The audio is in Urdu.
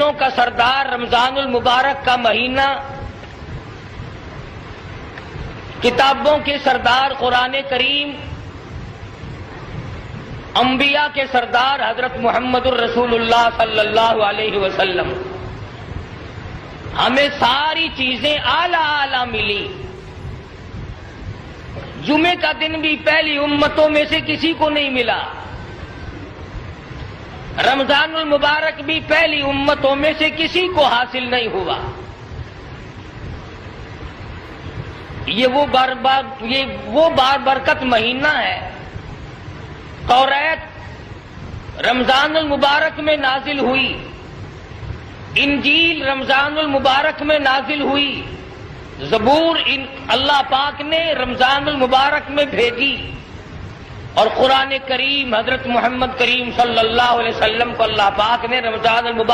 مہینوں کا سردار رمضان المبارک کا مہینہ، کتابوں کے سردار قرآن کریم، انبیاء کے سردار حضرت محمد الرسول اللہ صلی اللہ علیہ وسلم، ہمیں ساری چیزیں اعلیٰ اعلیٰ ملی۔ جمعے کا دن بھی پہلی امتوں میں سے کسی کو نہیں ملا، رمضان المبارک بھی پہلی امتوں میں سے کسی کو حاصل نہیں ہوا۔ یہ وہ باربرکت مہینہ ہے۔ توریت رمضان المبارک میں نازل ہوئی، انجیل رمضان المبارک میں نازل ہوئی، زبور اللہ پاک نے رمضان المبارک میں بھیجی، اور قرآن کریم حضرت محمد کریم صلی اللہ علیہ وسلم کو اللہ پاک نے رمضان المبارک